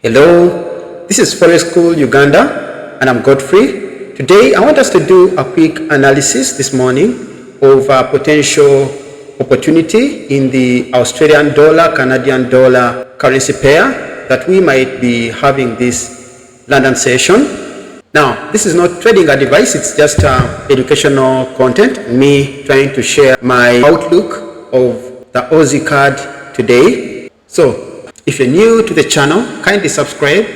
Hello, this is Forex School Uganda and I'm Godfrey. Today I want us to do a quick analysis this morning of a potential opportunity in the Australian dollar, Canadian dollar currency pair that we might be having this London session. Now, this is not trading advice, it's just educational content, me trying to share my outlook of the Aussie card today. So, if you're new to the channel, kindly subscribe,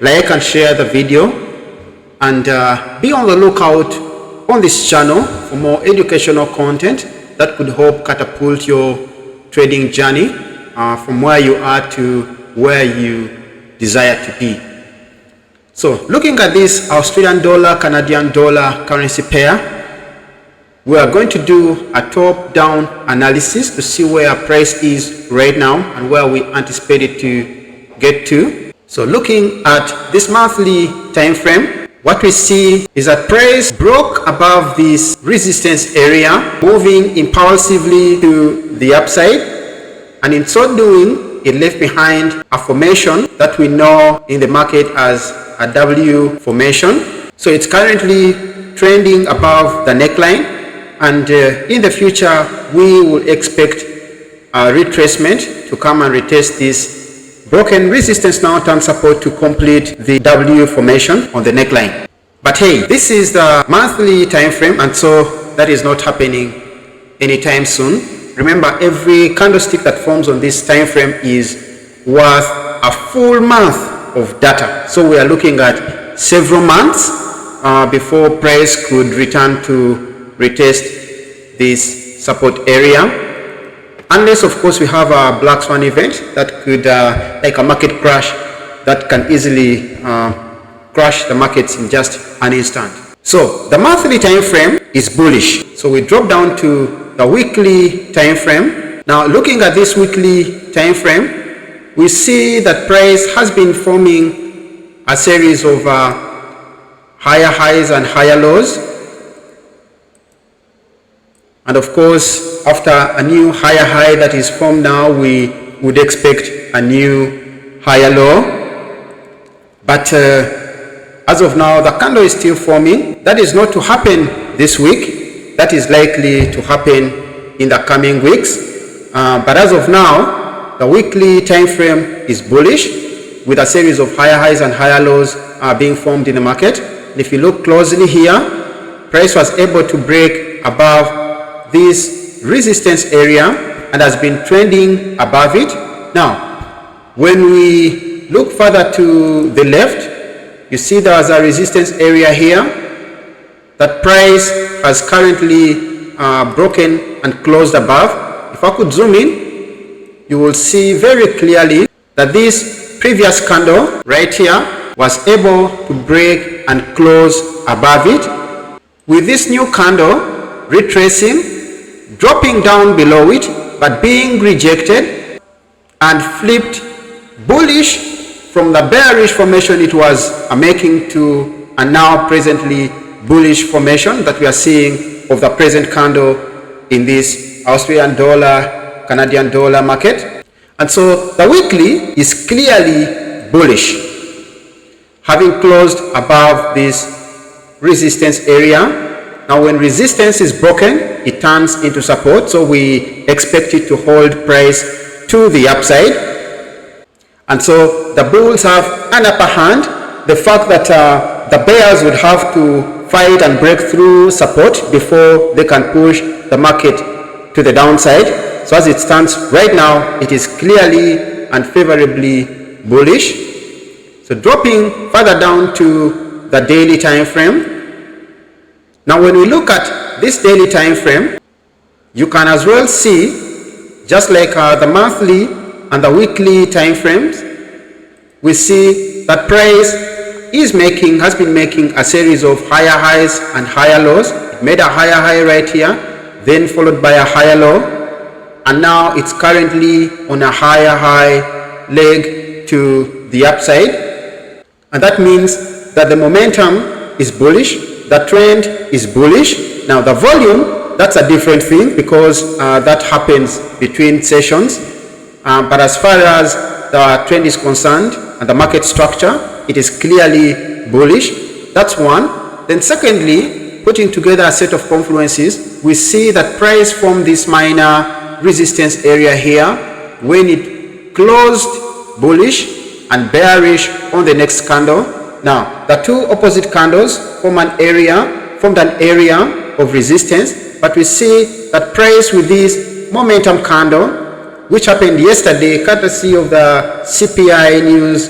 like and share the video, and be on the lookout on this channel for more educational content that could help catapult your trading journey from where you are to where you desire to be. So looking at this Australian dollar, Canadian dollar currency pair, we are going to do a top-down analysis to see where our price is right now and where we anticipate it to get to. So looking at this monthly time frame, what we see is that price broke above this resistance area, moving impulsively to the upside, and in so doing, it left behind a formation that we know in the market as a W formation. So it's currently trending above the neckline. And in the future, we will expect a retracement to come and retest this broken resistance now turn support to complete the W formation on the neckline. But hey, this is the monthly time frame, and so that is not happening anytime soon. Remember, every candlestick that forms on this time frame is worth a full month of data. So we are looking at several months before price could return to retest this support area, unless of course we have a black swan event that could like a market crash that can easily crash the markets in just an instant. So the monthly time frame is bullish, so we drop down to the weekly time frame. Now looking at this weekly time frame, we see that price has been forming a series of higher highs and higher lows. And of course, after a new higher high that is formed now, we would expect a new higher low. But as of now, the candle is still forming. That is not to happen this week. That is likely to happen in the coming weeks. But as of now, the weekly time frame is bullish, with a series of higher highs and higher lows being formed in the market. And if you look closely here, price was able to break above this resistance area and has been trending above it. Now, when we look further to the left, you see there is a resistance area here that price has currently broken and closed above. If I could zoom in, you will see very clearly that this previous candle right here was able to break and close above it. With this new candle retracing, dropping down below it, but being rejected and flipped bullish from the bearish formation it was making to a now presently bullish formation that we are seeing of the present candle in this Australian dollar, Canadian dollar market. And so the weekly is clearly bullish, having closed above this resistance area. Now when resistance is broken, it turns into support, so we expect it to hold price to the upside. And so the bulls have an upper hand. The fact that the bears would have to fight and break through support before they can push the market to the downside. So as it stands right now, it is clearly and favorably bullish. So dropping further down to the daily time frame. Now when we look at this daily time frame, you can as well see, just like the monthly and the weekly time frames, we see that price has been making a series of higher highs and higher lows. It made a higher high right here, then followed by a higher low, and now it's currently on a higher high leg to the upside. And that means that the momentum is bullish. The trend is bullish. Now the volume, that's a different thing because that happens between sessions. But as far as the trend is concerned, and the market structure, it is clearly bullish. That's one. Then secondly, putting together a set of confluences, we see that price formed this minor resistance area here when it closed bullish and bearish on the next candle. Now, the two opposite candles formed an area of resistance, but we see that price with this momentum candle, which happened yesterday courtesy of the CPI news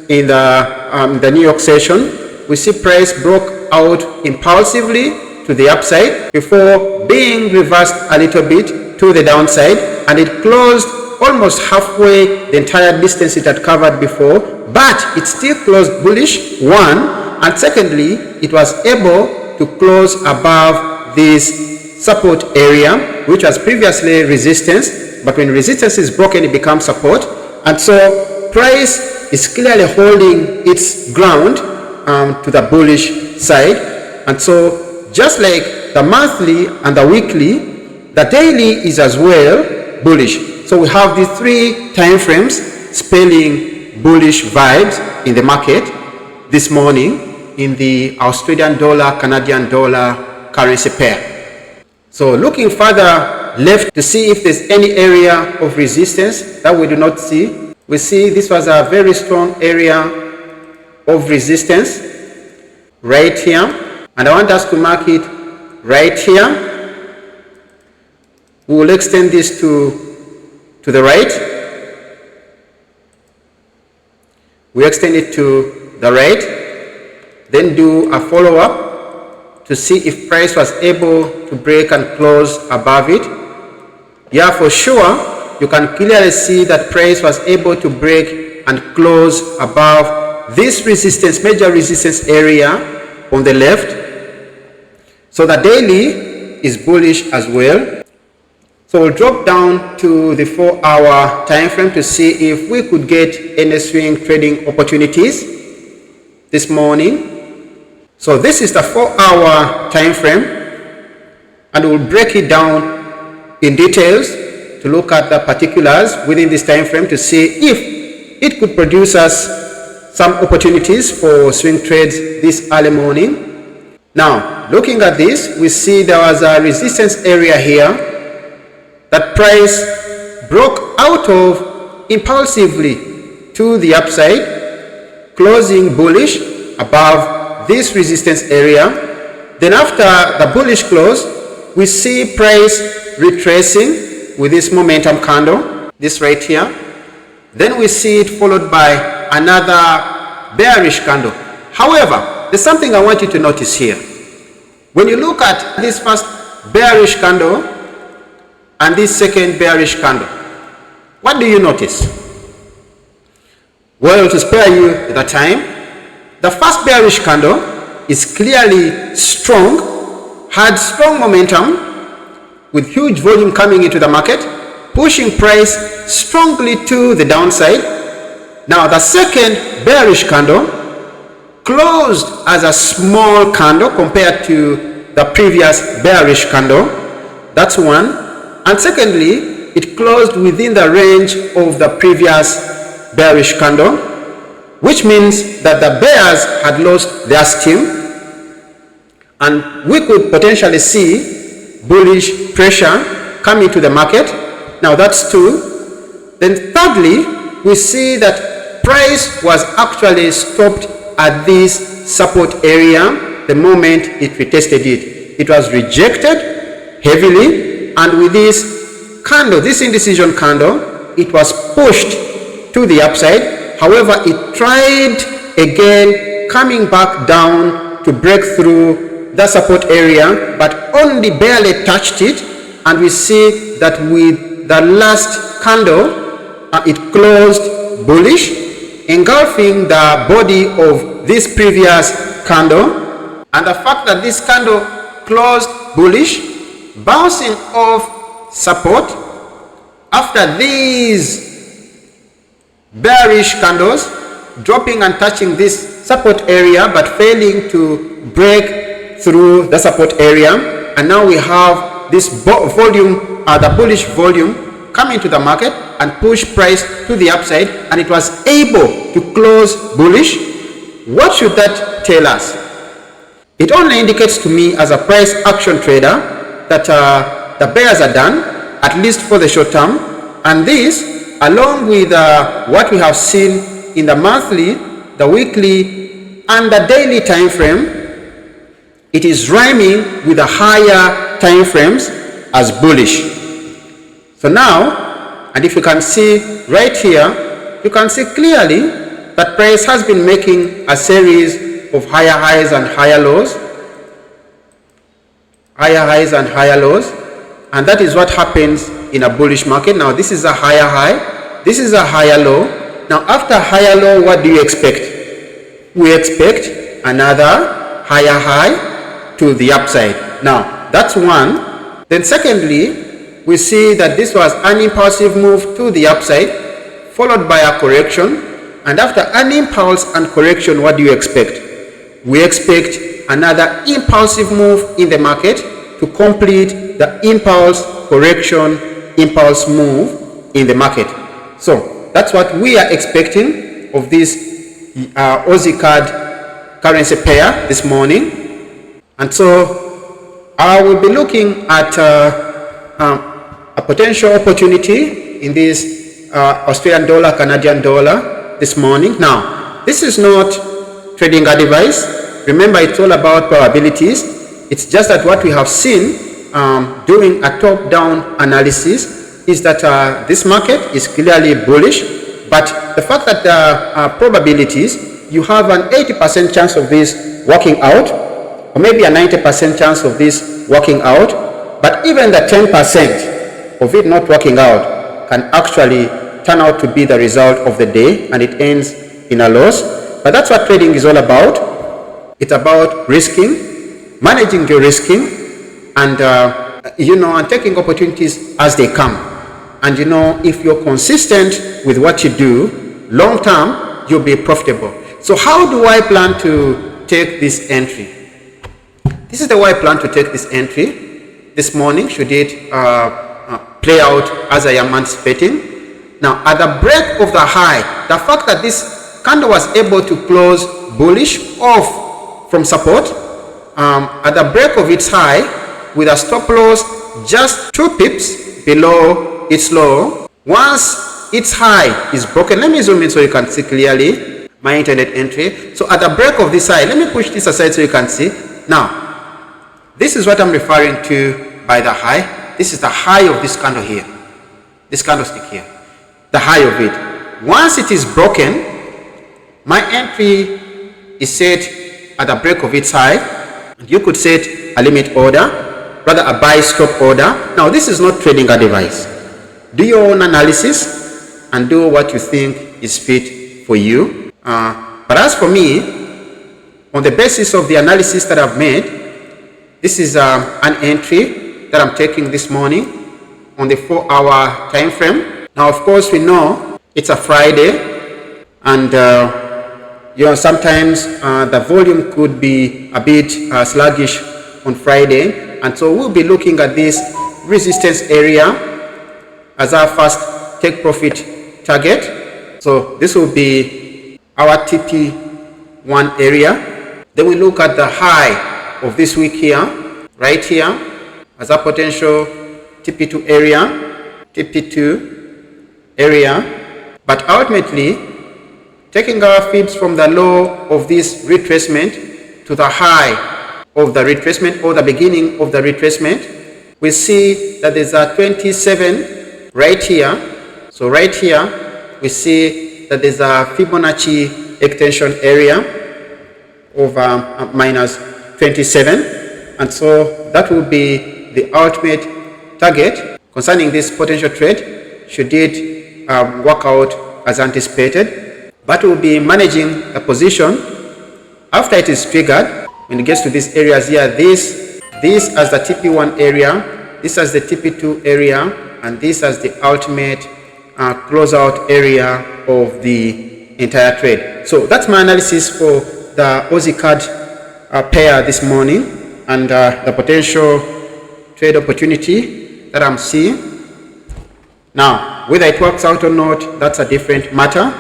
in the New York session, we see price broke out impulsively to the upside before being reversed a little bit to the downside, and it closed almost halfway the entire distance it had covered before, but it still closed bullish, one, and secondly, it was able to close above this support area, which was previously resistance, but when resistance is broken, it becomes support. And so price is clearly holding its ground to the bullish side. And so just like the monthly and the weekly, the daily is as well bullish. So we have these three time frames spelling bullish vibes in the market this morning in the Australian dollar, Canadian dollar currency pair. So looking further left to see if there's any area of resistance that we do not see. We see this was a very strong area of resistance right here, and I want us to mark it right here. We will extend this to the right. We extend it to the right, then do a follow-up to see if price was able to break and close above it. Yeah, for sure, you can clearly see that price was able to break and close above this resistance, major resistance area on the left. So the daily is bullish as well. So we'll drop down to the 4-hour time frame to see if we could get any swing trading opportunities this morning. So this is the 4-hour time frame, and we'll break it down in details to look at the particulars within this time frame to see if it could produce us some opportunities for swing trades this early morning. Now, looking at this, we see there was a resistance area here that price broke out of impulsively to the upside, closing bullish above this resistance area. Then after the bullish close, we see price retracing with this momentum candle, this right here. Then we see it followed by another bearish candle. However, there's something I want you to notice here. When you look at this first bearish candle and this second bearish candle, what do you notice? Well, to spare you the time, the first bearish candle is clearly strong, had strong momentum with huge volume coming into the market, pushing price strongly to the downside. Now the second bearish candle closed as a small candle compared to the previous bearish candle. That's one. And secondly, it closed within the range of the previous bearish candle, which means that the bears had lost their steam, and we could potentially see bullish pressure coming to the market. Now that's two. Then thirdly, we see that price was actually stopped at this support area the moment it retested it. It was rejected heavily, and with this candle, this indecision candle, it was pushed to the upside. However, it tried again, coming back down to break through the support area, but only barely touched it. And we see that with the last candle, it closed bullish, engulfing the body of this previous candle. And the fact that this candle closed bullish, bouncing off support after these bearish candles, dropping and touching this support area but failing to break through the support area. And now we have this volume, the bullish volume coming to the market and push price to the upside, and it was able to close bullish, what should that tell us? It only indicates to me as a price action trader that the bears are done, at least for the short term, and this, along with what we have seen in the monthly, the weekly, and the daily time frame, it is rhyming with the higher time frames as bullish. So now, and if you can see right here, you can see clearly that price has been making a series of higher highs and higher lows, and that is what happens in a bullish market. Now this is a higher high, this is a higher low. Now after higher low, what do you expect? We expect another higher high to the upside. Now that's one. Then secondly, we see that this was an impulsive move to the upside, followed by a correction. And after an impulse and correction, what do you expect? We expect another impulsive move in the market to complete the impulse, correction, impulse move in the market. So that's what we are expecting of this Aussie CAD currency pair this morning. And so I will be looking at a potential opportunity in this Australian dollar, Canadian dollar this morning. Now, this is not trading advice. Remember, it's all about probabilities. It's just that what we have seen doing a top-down analysis is that this market is clearly bullish, but the fact that probabilities, you have an 80% chance of this working out, or maybe a 90% chance of this working out, but even the 10% of it not working out can actually turn out to be the result of the day, and it ends in a loss. But that's what trading is all about. It's about risking, managing your risking, and and taking opportunities as they come. And if you're consistent with what you do, long term, you'll be profitable. So how do I plan to take this entry? This is the way I plan to take this entry this morning, should it play out as I am anticipating. Now, at the break of the high, the fact that this candle was able to close bullish off from support, at the break of its high, with a stop loss just 2 pips below its low, once its high is broken, let me zoom in so you can see clearly my internet entry. So at the break of this high, let me push this aside so you can see. Now, this is what I'm referring to by the high. This is the high of this candle here, this candlestick here, the high of it. Once it is broken, my entry is set at the break of its high. You could set a limit order, rather a buy stop order. Now, this is not trading advice. Do your own analysis and do what you think is fit for you. But as for me, on the basis of the analysis that I've made, this is an entry that I'm taking this morning on the 4-hour time frame. Now, of course, we know it's a Friday, and sometimes the volume could be a bit sluggish on Friday, and so we'll be looking at this resistance area as our first take profit target. So this will be our TP1 area. Then we look at the high of this week here, right here, as a potential TP2 area, but ultimately taking our fibs from the low of this retracement to the high of the retracement, or the beginning of the retracement, we see that there's a 27 right here. So right here we see that there's a Fibonacci extension area of minus 27, and so that will be the ultimate target concerning this potential trade should it work out as anticipated. But we'll be managing the position after it is triggered. When it gets to these areas here, this as the TP1 area, this as the TP2 area, and this as the ultimate closeout area of the entire trade. So that's my analysis for the Aussie CAD pair this morning, and the potential trade opportunity that I'm seeing. Now, Whether it works out or not, that's a different matter.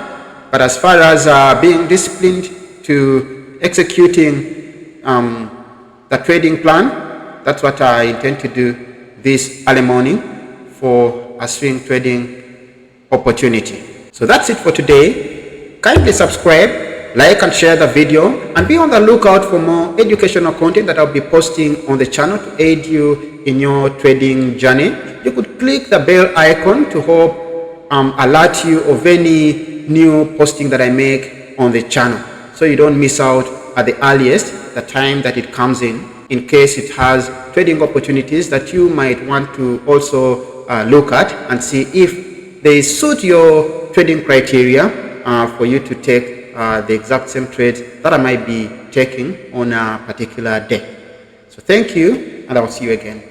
But as far as being disciplined to executing the trading plan, that's what I intend to do this early morning for a swing trading opportunity. So that's it for today. Kindly subscribe, like and share the video, and be on the lookout for more educational content that I'll be posting on the channel to aid you in your trading journey. You could click the bell icon to help alert you of any new posting that I make on the channel, so you don't miss out at the earliest the time that it comes in case it has trading opportunities that you might want to also look at and see if they suit your trading criteria for you to take the exact same trades that I might be taking on a particular day. So thank you, and I will see you again.